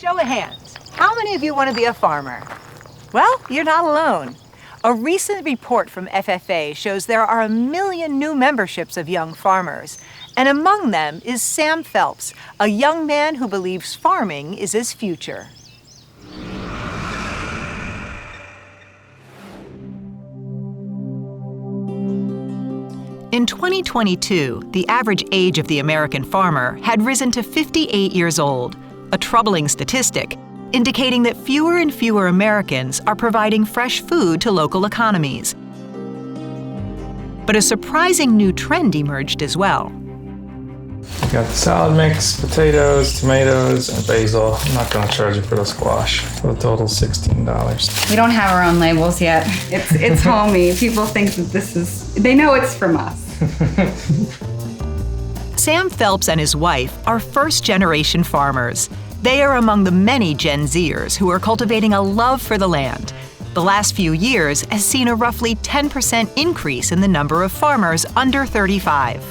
Show of hands. How many of you want to be a farmer? Well, you're not alone. A recent report from MF&H shows there are 1 million new memberships of young farmers. And among them is Sam Phelps, a young man who believes farming is his future. In 2022, the average age of the American farmer had risen to 58 years old, a troubling statistic, indicating that fewer and fewer Americans are providing fresh food to local economies. But a surprising new trend emerged as well. We got the salad mix, potatoes, tomatoes, and basil. I'm not going to charge you for the squash. For a total $16. We don't have our own labels yet. It's homey. People think that they know it's from us. Sam Phelps and his wife are first-generation farmers. They are among the many Gen Zers who are cultivating a love for the land. The last few years has seen a roughly 10% increase in the number of farmers under 35.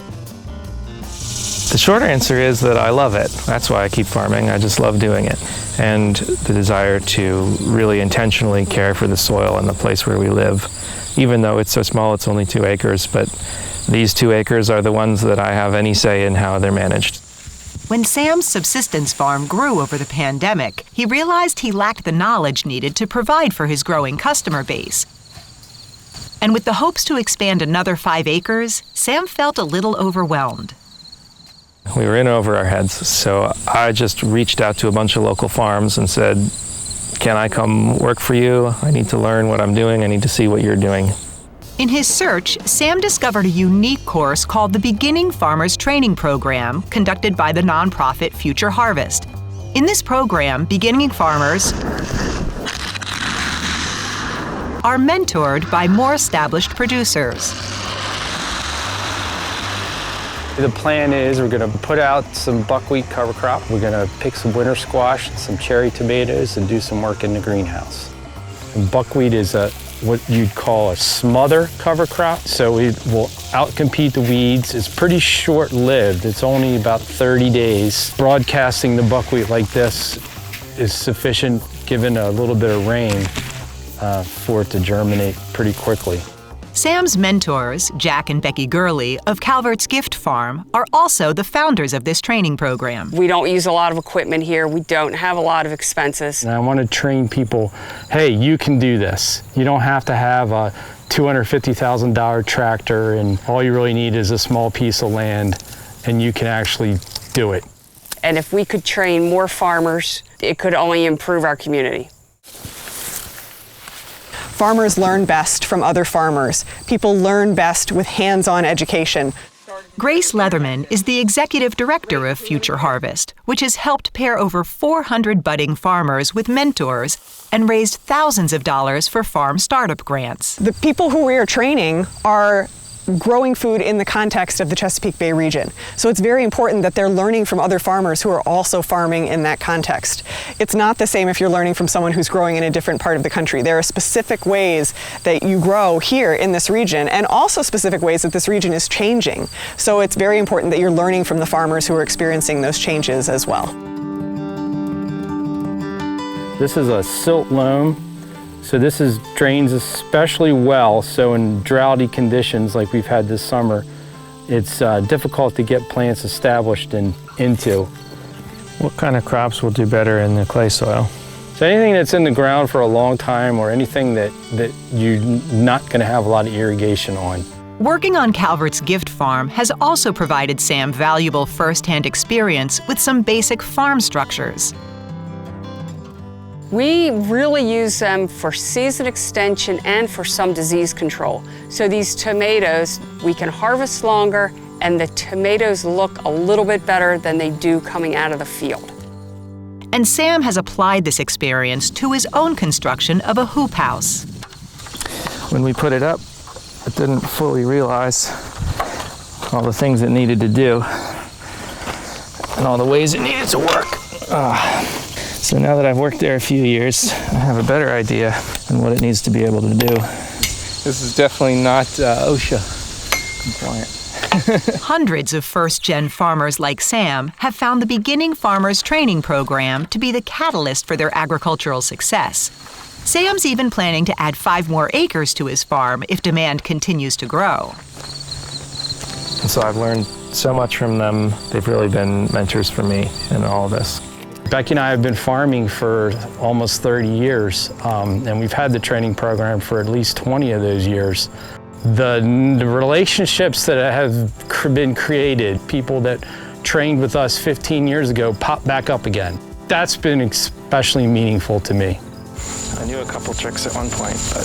The short answer is that I love it. That's why I keep farming. I just love doing it. And the desire to really intentionally care for the soil and the place where we live. Even though it's so small, it's only 2 acres, but these 2 acres are the ones that I have any say in how they're managed. When Sam's subsistence farm grew over the pandemic, he realized he lacked the knowledge needed to provide for his growing customer base. And with the hopes to expand another 5 acres, Sam felt a little overwhelmed. We were in over our heads, so I just reached out to a bunch of local farms and said, can I come work for you? I need to learn what I'm doing. I need to see what you're doing. In his search, Sam discovered a unique course called the Beginning Farmers Training Program, conducted by the nonprofit Future Harvest. In this program, beginning farmers are mentored by more established producers. The plan is we're going to put out some buckwheat cover crop. We're going to pick some winter squash, some cherry tomatoes, and do some work in the greenhouse. And buckwheat is what you'd call a smother cover crop, so it will outcompete the weeds. It's pretty short-lived. It's only about 30 days. Broadcasting the buckwheat like this is sufficient, given a little bit of rain, for it to germinate pretty quickly. Sam's mentors, Jack and Beckie Gurley of Calvert's Gift Farm, are also the founders of this training program. We don't use a lot of equipment here. We don't have a lot of expenses. And I want to train people, hey, you can do this. You don't have to have a $250,000 tractor, and all you really need is a small piece of land, and you can actually do it. And if we could train more farmers, it could only improve our community. Farmers learn best from other farmers. People learn best with hands-on education. Grace Leatherman is the executive director of Future Harvest, which has helped pair over 400 budding farmers with mentors and raised thousands of dollars for farm startup grants. The people who we are training are growing food in the context of the Chesapeake Bay region. So it's very important that they're learning from other farmers who are also farming in that context. It's not the same if you're learning from someone who's growing in a different part of the country. There are specific ways that you grow here in this region, and also specific ways that this region is changing. So it's very important that you're learning from the farmers who are experiencing those changes as well. This is a silt loam. So this drains especially well, so in droughty conditions like we've had this summer, it's difficult to get plants established into. What kind of crops will do better in the clay soil? So anything that's in the ground for a long time, or anything that you're not going to have a lot of irrigation on. Working on Calvert's Gift Farm has also provided Sam valuable first-hand experience with some basic farm structures. We really use them for season extension and for some disease control. So these tomatoes, we can harvest longer, and the tomatoes look a little bit better than they do coming out of the field. And Sam has applied this experience to his own construction of a hoop house. When we put it up, I didn't fully realize all the things it needed to do and all the ways it needed to work. So now that I've worked there a few years, I have a better idea on what it needs to be able to do. This is definitely not OSHA compliant. Hundreds of first-gen farmers like Sam have found the Beginning Farmers Training Program to be the catalyst for their agricultural success. Sam's even planning to add 5 more acres to his farm if demand continues to grow. And so I've learned so much from them. They've really been mentors for me in all of this. Beckie and I have been farming for almost 30 years, and we've had the training program for at least 20 of those years. The relationships that have been created, people that trained with us 15 years ago, pop back up again. That's been especially meaningful to me. I knew a couple tricks at one point, but...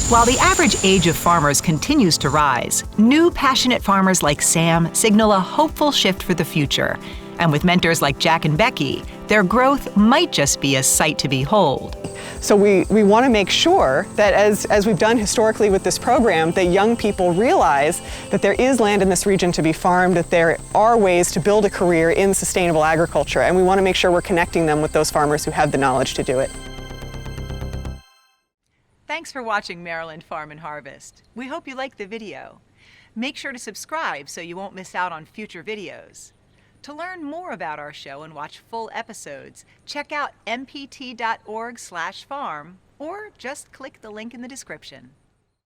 While the average age of farmers continues to rise, new passionate farmers like Sam signal a hopeful shift for the future. And with mentors like Jack and Beckie, their growth might just be a sight to behold. So we want to make sure that as we've done historically with this program, that young people realize that there is land in this region to be farmed, that there are ways to build a career in sustainable agriculture, and we want to make sure we're connecting them with those farmers who have the knowledge to do it. Thanks for watching Maryland Farm and Harvest. We hope you liked the video. Make sure to subscribe so you won't miss out on future videos. To learn more about our show and watch full episodes, check out mpt.org/farm or just click the link in the description.